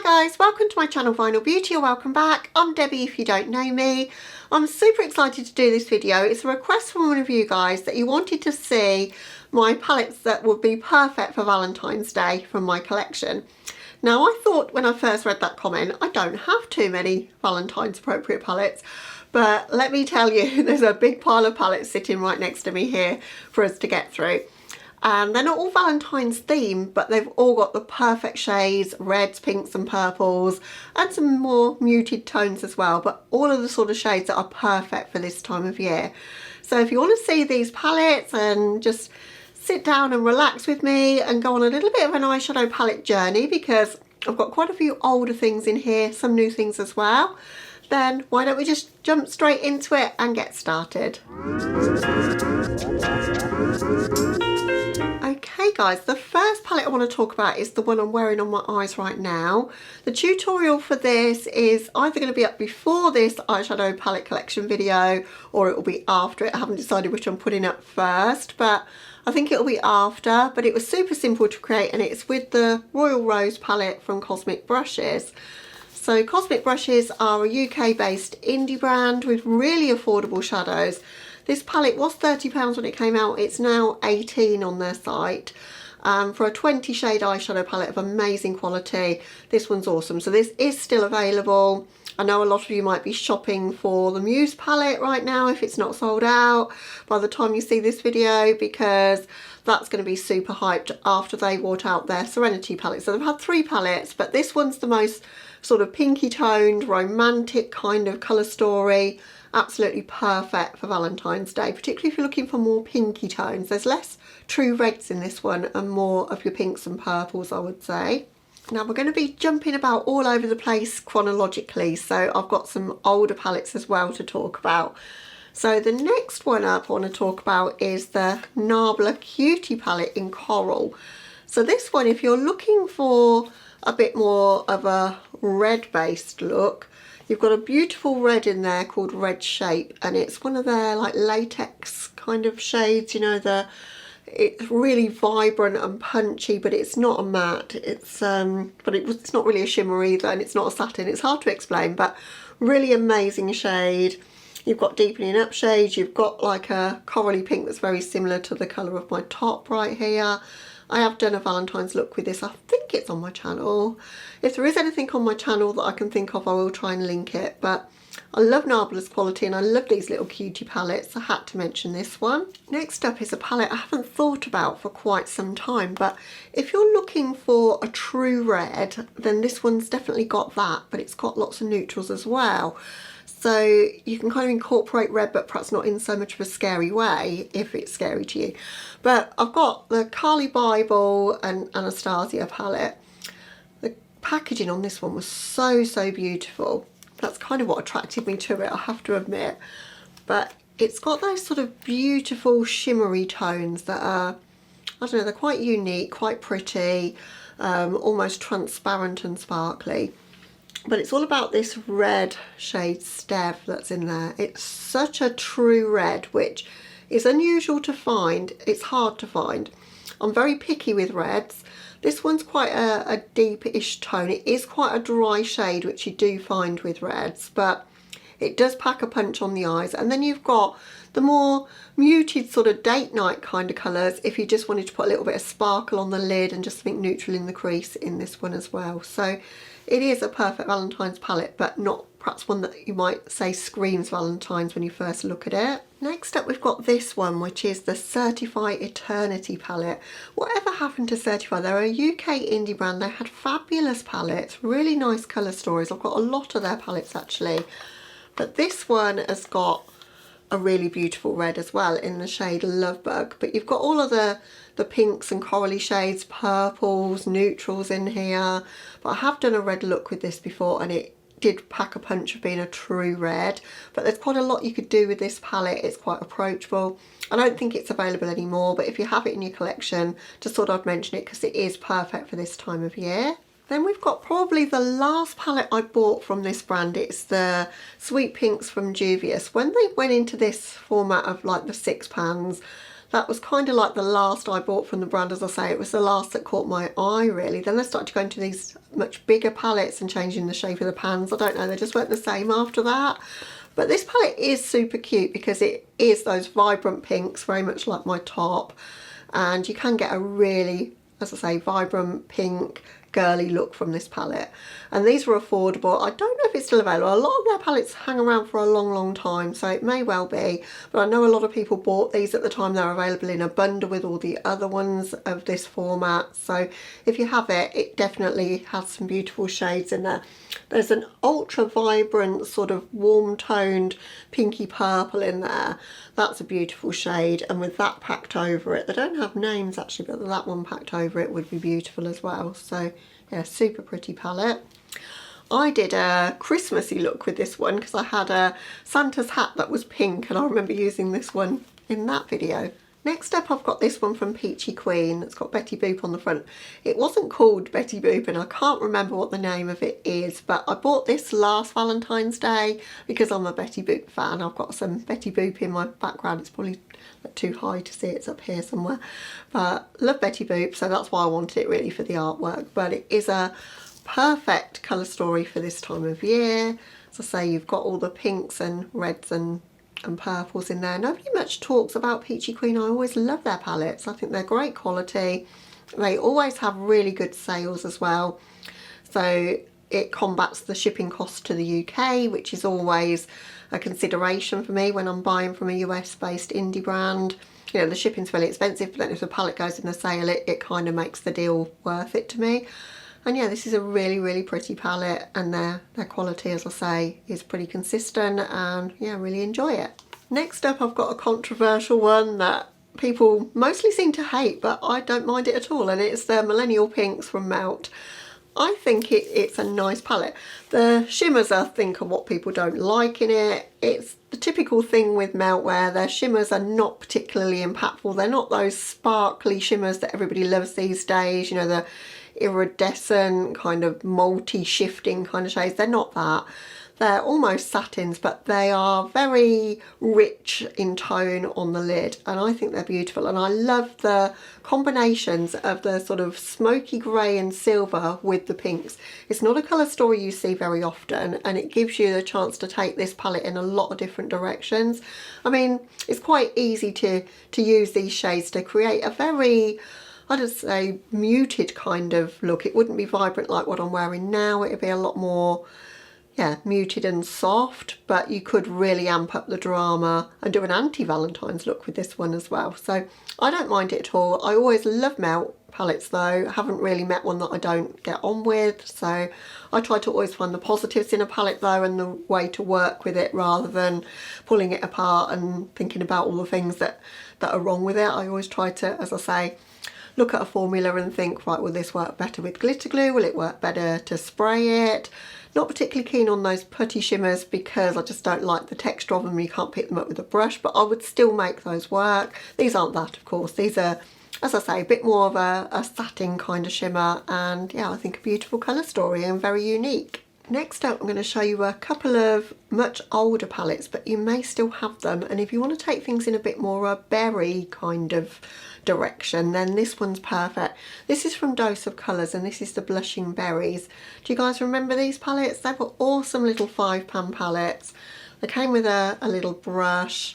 Hi guys, welcome to my channel Vinyl Beauty, or welcome back. I'm Debbie if you don't know me. I'm super excited to do this video. It's a request from one of you guys that you wanted to see my palettes that would be perfect for Valentine's Day from my collection. Now I thought when I first read that comment, I don't have too many Valentine's appropriate palettes, but let me tell you, there's a big pile of palettes sitting right next to me here for us to get through. And they're not all Valentine's themed, but they've all got the perfect shades, reds, pinks and purples, and some more muted tones as well, but all of the sort of shades that are perfect for this time of year. So if you want to see these palettes and just sit down and relax with me and go on a little bit of an eyeshadow palette journey, because I've got quite a few older things in here, some new things as well, then why don't we just jump straight into it and get started. Okay guys, the first palette I want to talk about is the one I'm wearing on my eyes right now. The tutorial for this is either going to be up before this eyeshadow palette collection video, or it will be after it. I haven't decided which I'm putting up first, but I think it'll be after. But it was super simple to create, and it's with the Royal Rose palette from Cosmic Brushes. So Cosmic Brushes are a UK based indie brand with really affordable shadows. This palette was £30 when it came out, it's now £18 on their site. For a 20 shade eyeshadow palette of amazing quality, this one's awesome. So this is still available. I know a lot of you might be shopping for the Muse palette right now if it's not sold out by the time you see this video, because that's going to be super hyped after they brought out their Serenity palette. So they've had 3 palettes, but this one's the most sort of pinky toned, romantic kind of colour story. Absolutely perfect for Valentine's Day, particularly if you're looking for more pinky tones. There's less true reds in this one and more of your pinks and purples, I would say. Now we're going to be jumping about all over the place chronologically, so I've got some older palettes as well to talk about. So the next one up I want to talk about is the Nabla Cutie palette in Coral. So this one, if you're looking for a bit more of a red based look, you've got a beautiful red in there called Red Shape, and it's one of their like latex kind of shades, you know, it's really vibrant and punchy, but it's not a matte. It's it's not really a shimmer either, and it's not a satin. It's hard to explain, but really amazing shade. You've got deepening up shades, you've got like a corally pink that's very similar to the colour of my top right here. I have done a Valentine's look with this. I think it's on my channel. If there is anything on my channel that I can think of, I will try and link it. But I love Nabla's quality and I love these little cutie palettes. I had to mention this one. Next up is a palette I haven't thought about for quite some time, but if you're looking for a true red, then this one's definitely got that, but it's got lots of neutrals as well. So you can kind of incorporate red, but perhaps not in so much of a scary way, if it's scary to you. But I've got the Carly Bible and Anastasia palette. The packaging on this one was so beautiful. That's kind of what attracted me to it, I have to admit. But it's got those sort of beautiful shimmery tones that are, I don't know, they're quite unique, quite pretty, almost transparent and sparkly. But it's all about this red shade Stev that's in there. It's such a true red, which is unusual to find. It's hard to find. I'm very picky with reds. This one's quite a deep-ish tone. It is quite a dry shade, which you do find with reds, but it does pack a punch on the eyes. And then you've got the more muted sort of date night kind of colours if you just wanted to put a little bit of sparkle on the lid and just something neutral in the crease in this one as well. So it is a perfect Valentine's palette, but not perhaps one that you might say screams Valentine's when you first look at it. Next up we've got this one, which is the Certify Eternity palette. Whatever happened to Certify? They're a UK indie brand. They had fabulous palettes, really nice colour stories. I've got a lot of their palettes actually. But this one has got a really beautiful red as well in the shade Lovebug. But you've got all of the pinks and corally shades, purples, neutrals in here. But I have done a red look with this before and it did pack a punch of being a true red. But there's quite a lot you could do with this palette. It's quite approachable. I don't think it's available anymore, but if you have it in your collection, just thought I'd mention it because it is perfect for this time of year. Then we've got probably the last palette I bought from this brand. It's the Sweet Pinks from Juvia's. When they went into this format of like the 6 pans, That was kind of like the last I bought from the brand. As I say, it was the last that caught my eye really. Then they started to go into these much bigger palettes and changing the shape of the pans. I don't know, they just weren't the same after that. But this palette is super cute because it is those vibrant pinks, very much like my top. And you can get a really, as I say, vibrant pink girly look from this palette. And these were affordable. I don't know if it's still available. A lot of their palettes hang around for a long time, so it may well be, but I know a lot of people bought these at the time they were available in a bundle with all the other ones of this format. So if you have it, it definitely has some beautiful shades in there. There's an ultra vibrant sort of warm toned pinky purple in there. That's a beautiful shade, and with that packed over it, they don't have names actually, but that one packed over it would be beautiful as well. So yeah, super pretty palette. I did a Christmassy look with this one because I had a Santa's hat that was pink, and I remember using this one in that video. Next up, I've got this one from Peachy Queen. It's got Betty Boop on the front. It wasn't called Betty Boop, and I can't remember what the name of it is, but I bought this last Valentine's Day because I'm a Betty Boop fan. I've got some Betty Boop in my background. It's probably too high to see, it's up here somewhere, but love Betty Boop, so that's why I wanted it really for the artwork. But it is a perfect colour story for this time of year. As I say, you've got all the pinks and reds and purples in there. Nobody much talks about Peachy Queen. I always love their palettes. I think they're great quality. They always have really good sales as well, so it combats the shipping cost to the UK, which is always a consideration for me when I'm buying from a US based indie brand. You know, the shipping's fairly expensive, but then if the palette goes in the sale, it kind of makes the deal worth it to me. And yeah, this is a really pretty palette, and their quality, as I say, is pretty consistent, and yeah, really enjoy it. Next up, I've got a controversial one that people mostly seem to hate, but I don't mind it at all, and it's the Millennial Pinks from Melt. I think it's a nice palette. The shimmers, I think, are what people don't like in it. It's the typical thing with Melt where their shimmers are not particularly impactful. They're not those sparkly shimmers that everybody loves these days, you know, the iridescent kind of multi-shifting kind of shades. They're not that. They're almost satins, but they are very rich in tone on the lid, and I think they're beautiful. And I love the combinations of the sort of smoky grey and silver with the pinks. It's not a colour story you see very often, and it gives you the chance to take this palette in a lot of different directions. I mean, it's quite easy to use these shades to create a very, I'd just say, muted kind of look. It wouldn't be vibrant like what I'm wearing now. It'd be a lot more, yeah, muted and soft, but you could really amp up the drama and do an anti-Valentine's look with this one as well. So I don't mind it at all. I always love Melt palettes though. I haven't really met one that I don't get on with, so I try to always find the positives in a palette though, and the way to work with it rather than pulling it apart and thinking about all the things that are wrong with it. I always try to, as I say, look at a formula and think, right, will this work better with glitter glue? Will it work better to spray it? Not particularly keen on those putty shimmers because I just don't like the texture of them. You can't pick them up with a brush, but I would still make those work. These aren't that, of course. These are, as I say, a bit more of a satin kind of shimmer, and yeah, I think a beautiful colour story and very unique. Next up, I'm going to show you a couple of much older palettes, but you may still have them, and if you want to take things in a bit more a berry kind of direction, then this one's perfect. This is from Dose of Colours, and this is the Blushing Berries. Do you guys remember these palettes? They were awesome little £5 palettes. They came with a little brush,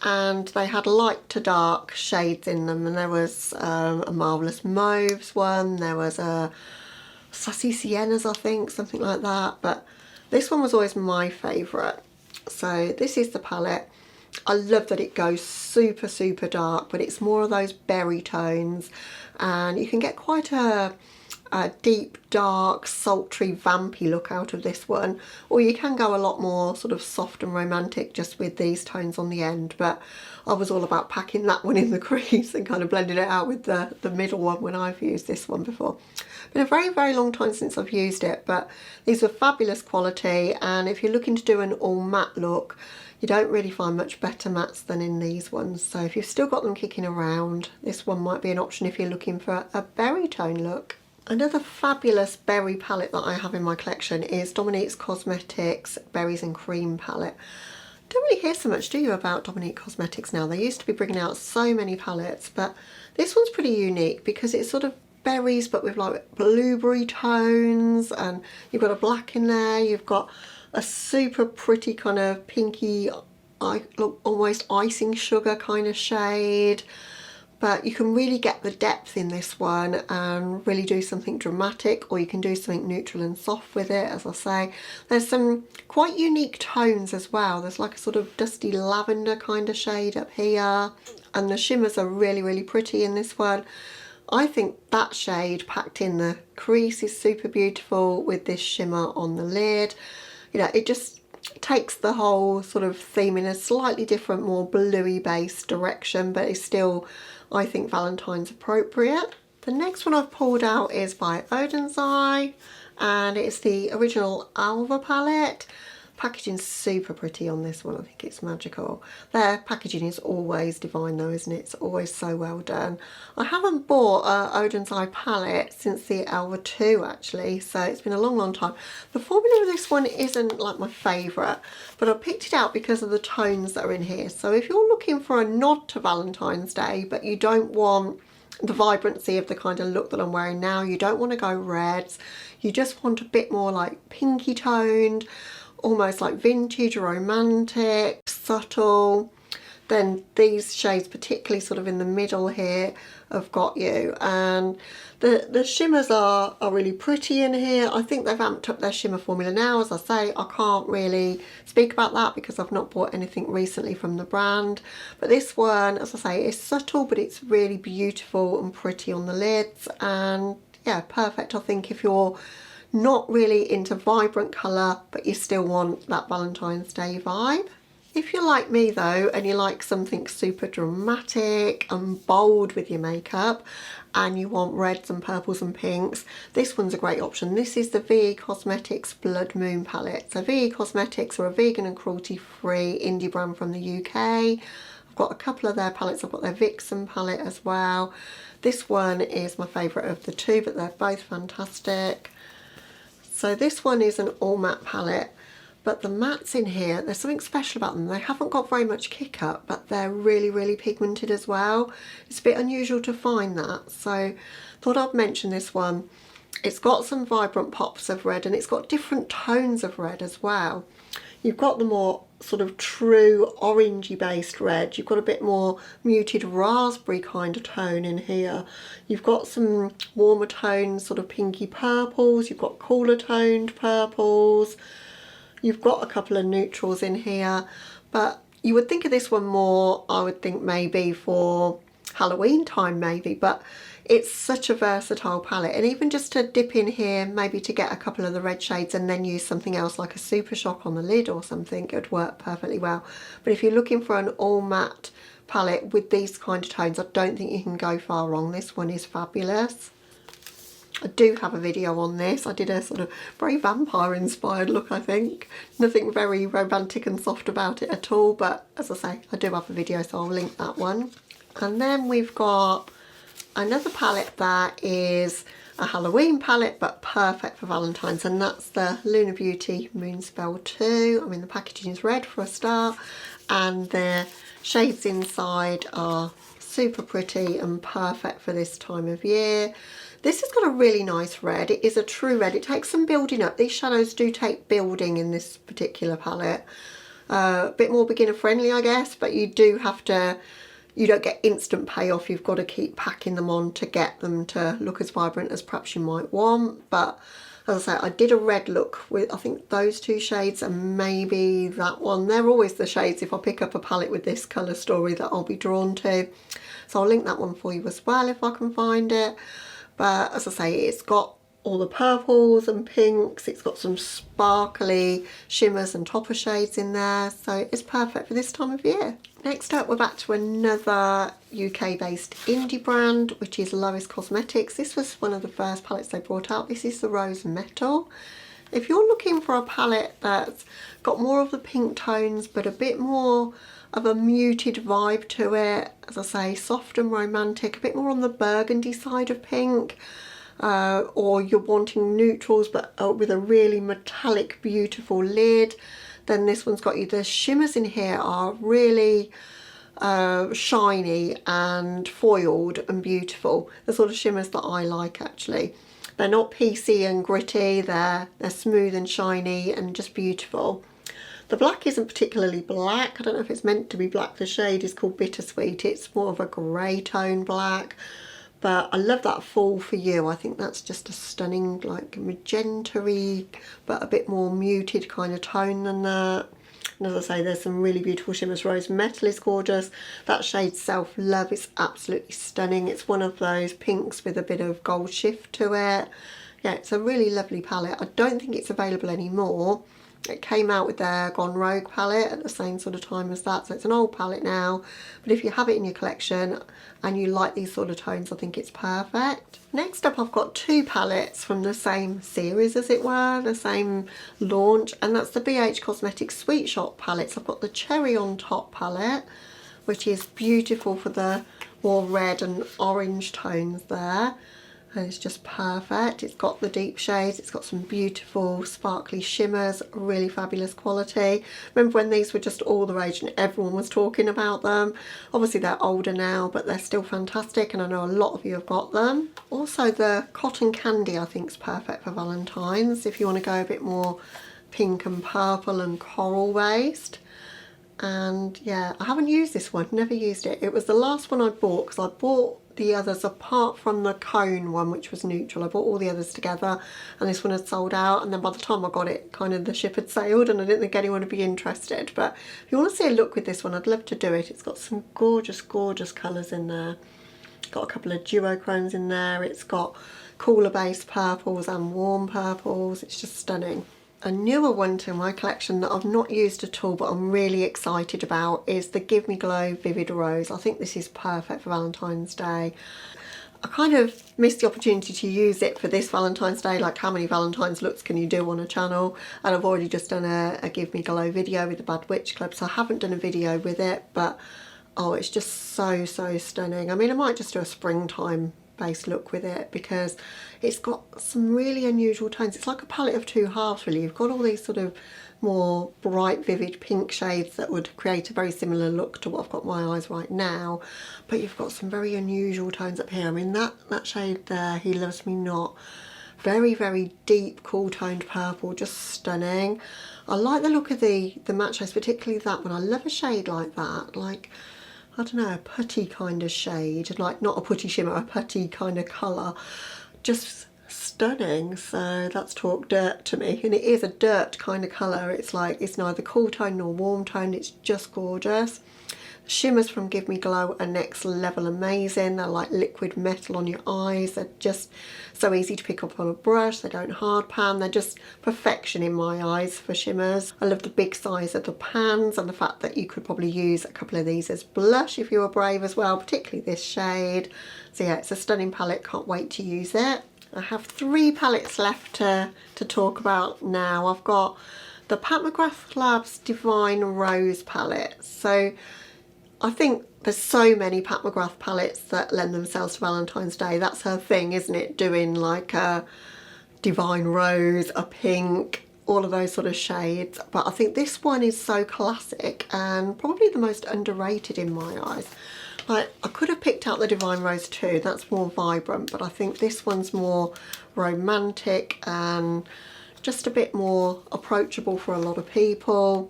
and they had light to dark shades in them, and there was a Marvellous Mauves one, there was a Sassy Siennas, I think, something like that, but this one was always my favourite. So this is the palette. I love that it goes super dark, but it's more of those berry tones, and you can get quite a deep, dark, sultry, vampy look out of this one, or you can go a lot more sort of soft and romantic just with these tones on the end. But I was all about packing that one in the crease and kind of blending it out with the middle one when I've used this one before. Been a very long time since I've used it, but these are fabulous quality, and if you're looking to do an all matte look, you don't really find much better mattes than in these ones. So if you've still got them kicking around, this one might be an option if you're looking for a berry tone look. Another fabulous berry palette that I have in my collection is Dominique's Cosmetics Berries and Cream palette. Don't really hear so much, do you, about Dominique Cosmetics now? They used to be bringing out so many palettes, but this one's pretty unique because it's sort of berries but with like blueberry tones, and you've got a black in there, you've got a super pretty kind of pinky, almost icing sugar kind of shade. But you can really get the depth in this one and really do something dramatic, or you can do something neutral and soft with it. As I say, there's some quite unique tones as well. There's like a sort of dusty lavender kind of shade up here, and the shimmers are really, really pretty in this one. I think that shade packed in the crease is super beautiful with this shimmer on the lid. You know, it just takes the whole sort of theme in a slightly different, more bluey based direction, but it's still, I think, Valentine's appropriate. The next one I've pulled out is by Oden's Eye, and it's the original Alva palette. Packaging's super pretty on this one. I think it's magical. Their packaging is always divine though, isn't it? It's always so well done. I haven't bought Oden's Eye palette since the Alva 2 actually, so it's been a long, long time. The formula of this one isn't like my favourite, but I picked it out because of the tones that are in here. So if you're looking for a nod to Valentine's Day, but you don't want the vibrancy of the kind of look that I'm wearing now, you don't want to go reds, you just want a bit more like pinky toned, almost like vintage, romantic, subtle, then these shades, particularly sort of in the middle here, have got you. And the shimmers are really pretty in here. I think they've amped up their shimmer formula now. As I say, I can't really speak about that because I've not bought anything recently from the brand. But this one, as I say, is subtle, but it's really beautiful and pretty on the lids. And yeah, perfect, I think, if you're not really into vibrant colour but you still want that Valentine's Day vibe. If you're like me though and you like something super dramatic and bold with your makeup and you want reds and purples and pinks, this one's a great option. This is the VE Cosmetics Blood Moon palette. So VE Cosmetics are a vegan and cruelty free indie brand from the UK. I've got a couple of their palettes. I've got their Vixen palette as well. This one is my favourite of the two, but they're both fantastic. So this one is an all matte palette, but the mattes in here, there's something special about them. They haven't got very much kick up, but they're really, really pigmented as well. It's a bit unusual to find that, so thought I'd mention this one. It's got some vibrant pops of red and it's got different tones of red as well. You've got the more sort of true orangey based red. You've got a bit more muted raspberry kind of tone in here. You've got some warmer tones, sort of pinky purples. You've got cooler toned purples. You've got a couple of neutrals in here, but you would think of this one more, I would think maybe for Halloween time maybe, but it's such a versatile palette. And even just to dip in here, maybe to get a couple of the red shades and then use something else like a Super Shock on the lid or something, it would work perfectly well. But if you're looking for an all matte palette with these kind of tones, I don't think you can go far wrong. This one is fabulous. I do have a video on this. I did a sort of very vampire inspired look, I think. Nothing very romantic and soft about it at all, but as I say, I do have a video, so I'll link that one. And then we've got another palette that is a Halloween palette but perfect for Valentine's, and that's the Lunar Beauty Moonspell 2. I mean, the packaging is red for a start and the shades inside are super pretty and perfect for this time of year. This has got a really nice red. It is a true red. It takes some building up. These shadows do take building in this particular palette. A bit more beginner friendly, I guess, but you do have to, you don't get instant payoff. You've got to keep packing them on to get them to look as vibrant as perhaps you might want. But as I say, I did a red look with, I think, those two shades and maybe that one. They're always the shades, if I pick up a palette with this colour story, that I'll be drawn to. So I'll link that one for you as well if I can find it. But as I say, it's got all the purples and pinks. It's got some sparkly shimmers and topper shades in there. So it's perfect for this time of year. Next up, we're back to another UK-based indie brand, which is Lois Cosmetics. This was one of the first palettes they brought out. This is the Rose Metal. If you're looking for a palette that's got more of the pink tones, but a bit more of a muted vibe to it, as I say, soft and romantic, a bit more on the burgundy side of pink, or you're wanting neutrals but with a really metallic beautiful lid, then this one's got you. The shimmers in here are really shiny and foiled and beautiful, the sort of shimmers that I like actually. They're not PC and gritty, they're smooth and shiny and just beautiful. The black isn't particularly black. I don't know if it's meant to be black. The shade is called Bittersweet. It's more of a grey tone black, but I love that Fall For You. I think that's just a stunning, like magenta-y, but a bit more muted kind of tone than that. And as I say, there's some really beautiful shimmers. Rose Metal is gorgeous. That shade Self Love is absolutely stunning. It's one of those pinks with a bit of gold shift to it. Yeah, it's a really lovely palette. I don't think it's available anymore. It came out with their Gone Rogue palette at the same sort of time as that, so it's an old palette now, but if you have it in your collection and you like these sort of tones, I think it's perfect. Next up, I've got two palettes from the same series, as it were, the same launch, and that's the BH Cosmetics Sweet Shop palettes. I've got the Cherry on Top palette, which is beautiful for the more red and orange tones there. And it's just perfect. It's got the deep shades, it's got some beautiful sparkly shimmers, really fabulous quality. Remember when these were just all the rage and everyone was talking about them? Obviously they're older now, but they're still fantastic, and I know a lot of you have got them. Also the Cotton Candy I think is perfect for Valentine's, if you want to go a bit more pink and purple and coral based. And yeah, I haven't used this one, never used it. It was the last one I bought, because I bought the others apart from the cone one, which was neutral. I bought all the others together and this one had sold out, and then by the time I got it, kind of the ship had sailed and I didn't think anyone would be interested. But if you want to see a look with this one, I'd love to do it. It's got some gorgeous, gorgeous colours in there. It's got a couple of duochromes in there. It's got cooler based purples and warm purples. It's just stunning. A newer one to my collection that I've not used at all but I'm really excited about is the Give Me Glow Vivid Rose. I think this is perfect for Valentine's Day. I kind of missed the opportunity to use it for this Valentine's Day, like how many Valentine's looks can you do on a channel, and I've already just done a Give Me Glow video with the Bad Witch Club, so I haven't done a video with it, but oh, it's just so stunning. I mean, I might just do a springtime based look with it because it's got some really unusual tones. It's like a palette of two halves really. You've got all these sort of more bright vivid pink shades that would create a very similar look to what I've got in my eyes right now, but you've got some very unusual tones up here. I mean that shade there, He Loves Me Not, very deep cool toned purple, just stunning. I like the look of the matte shades, particularly that one. I love a shade like that, like I don't know, a putty kind of shade, like not a putty shimmer, a putty kind of colour. Just stunning. So that's talk dirt to me, and it is a dirt kind of colour. It's like, it's neither cool tone nor warm tone, it's just gorgeous. The shimmers from Give Me Glow are next level amazing. They're like liquid metal on your eyes. They're just so easy to pick up on a brush. They don't hard pan. They're just perfection in my eyes for shimmers. I love the big size of the pans and the fact that you could probably use a couple of these as blush if you were brave as well, particularly this shade. So yeah, it's a stunning palette. Can't wait to use it. I have 3 palettes left to talk about now. I've got the Pat McGrath Labs Divine Rose palette. So I think there's so many Pat McGrath palettes that lend themselves to Valentine's Day. That's her thing, isn't it? Doing like a Divine Rose, a pink, all of those sort of shades. But I think this one is so classic and probably the most underrated in my eyes. Like, I could have picked out the Divine Rose too, that's more vibrant, but I think this one's more romantic and just a bit more approachable for a lot of people.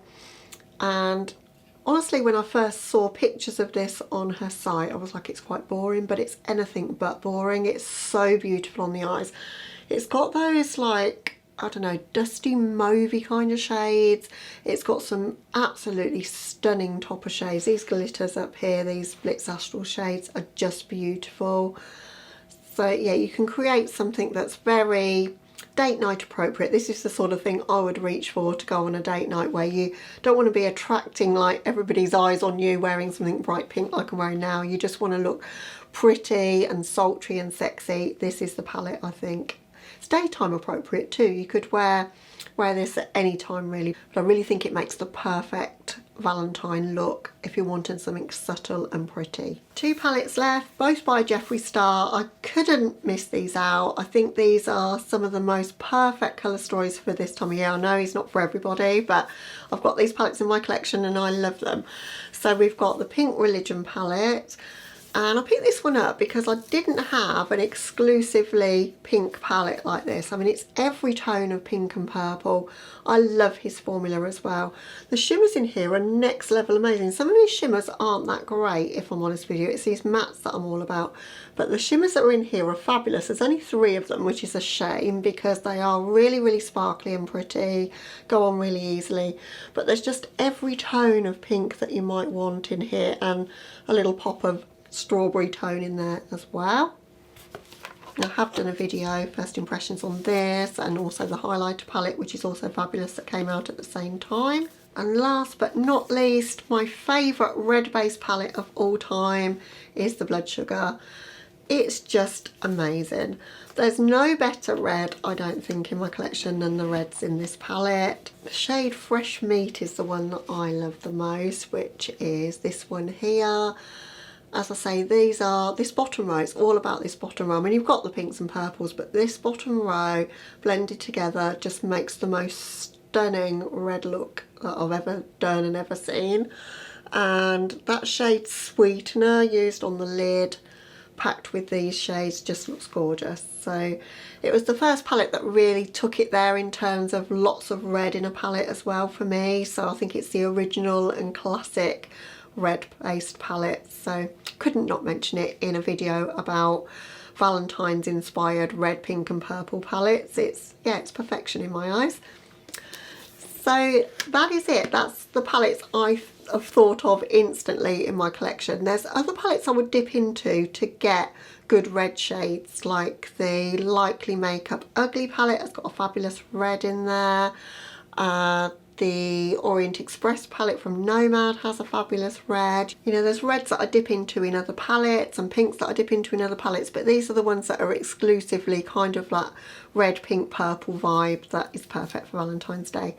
And honestly, when I first saw pictures of this on her site, I was like, it's quite boring, but it's anything but boring. It's so beautiful on the eyes. It's got those like, I don't know, dusty mauvey kind of shades. It's got some absolutely stunning topper shades. These glitters up here, these Blitz Astral shades are just beautiful. So yeah, you can create something that's very date night appropriate. This is the sort of thing I would reach for to go on a date night, where you don't want to be attracting like everybody's eyes on you wearing something bright pink like I'm wearing now. You just want to look pretty and sultry and sexy. This is the palette, I think. It's daytime appropriate too. You could wear wear this at any time really, but I really think it makes the perfect Valentine look if you're wanting something subtle and pretty. 2 palettes left, both by Jeffree Star. I couldn't miss these out. I think these are some of the most perfect colour stories for this time of year. I know he's not for everybody, but I've got these palettes in my collection and I love them. So we've got the Pink Religion palette. And I picked this one up because I didn't have an exclusively pink palette like this. I mean, it's every tone of pink and purple. I love his formula as well. The shimmers in here are next level amazing. Some of these shimmers aren't that great, if I'm honest with you. It's these mattes that I'm all about. But the shimmers that are in here are fabulous. There's only 3 of them, which is a shame because they are really, really sparkly and pretty, go on really easily. But there's just every tone of pink that you might want in here, and a little pop of strawberry tone in there as well. I have done a video, first impressions on this, and also the highlighter palette, which is also fabulous, that came out at the same time. And last but not least, my favourite red base palette of all time is the Blood Sugar. It's just amazing. There's no better red, I don't think, in my collection than the reds in this palette. The shade Fresh Meat is the one that I love the most, which is this one here. As I say, this bottom row, it's all about this bottom row. I mean, you've got the pinks and purples, but this bottom row blended together just makes the most stunning red look that I've ever done and ever seen. And that shade Sweetener used on the lid, packed with these shades, just looks gorgeous. So it was the first palette that really took it there in terms of lots of red in a palette as well for me. So I think it's the original and classic red based palette, so couldn't not mention it in a video about Valentine's inspired red, pink and purple palettes. It's perfection in my eyes. So that is it. That's the palettes I have thought of instantly in my collection. There's other palettes I would dip into to get good red shades, like the Likely Makeup Ugly palette has got a fabulous red in there. The Orient Express palette from Nomad has a fabulous red. You know, there's reds that I dip into in other palettes and pinks that I dip into in other palettes, but these are the ones that are exclusively kind of like red, pink, purple vibe that is perfect for Valentine's Day.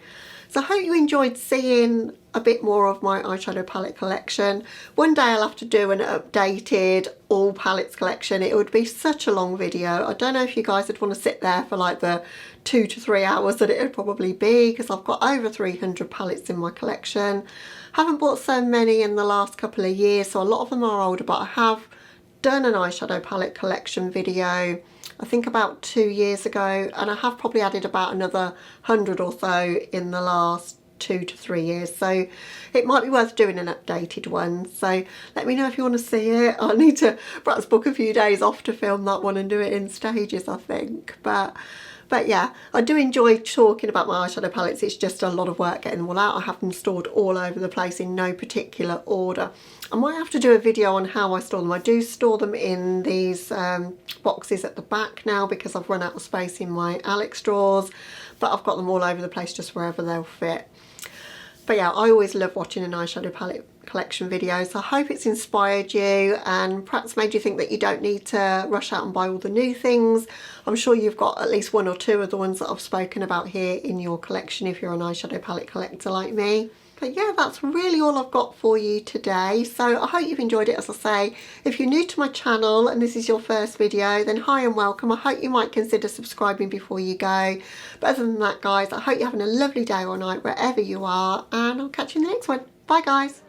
So I hope you enjoyed seeing a bit more of my eyeshadow palette collection. One day I'll have to do an updated all palettes collection. It would be such a long video. I don't know if you guys would want to sit there for like the 2 to 3 hours that it would probably be, because I've got over 300 palettes in my collection. Haven't bought so many in the last couple of years, so a lot of them are older, but I have done an eyeshadow palette collection video I think about 2 years ago, and I have probably added about another 100 or so in the last 2 to 3 years, so it might be worth doing an updated one. So let me know if you want to see it. I need to perhaps book a few days off to film that one and do it in stages, I think. But yeah, I do enjoy talking about my eyeshadow palettes. It's just a lot of work getting them all out. I have them stored all over the place in no particular order. I might have to do a video on how I store them. I do store them in these boxes at the back now because I've run out of space in my Alex drawers, but I've got them all over the place just wherever they'll fit. But yeah, I always love watching an eyeshadow palette collection video, so I hope it's inspired you and perhaps made you think that you don't need to rush out and buy all the new things. I'm sure you've got at least 1 or 2 of the ones that I've spoken about here in your collection if you're an eyeshadow palette collector like me. But yeah, that's really all I've got for you today. So I hope you've enjoyed it. As I say, if you're new to my channel and this is your first video, then hi and welcome. I hope you might consider subscribing before you go. But other than that, guys, I hope you're having a lovely day or night wherever you are, and I'll catch you in the next one. Bye, guys.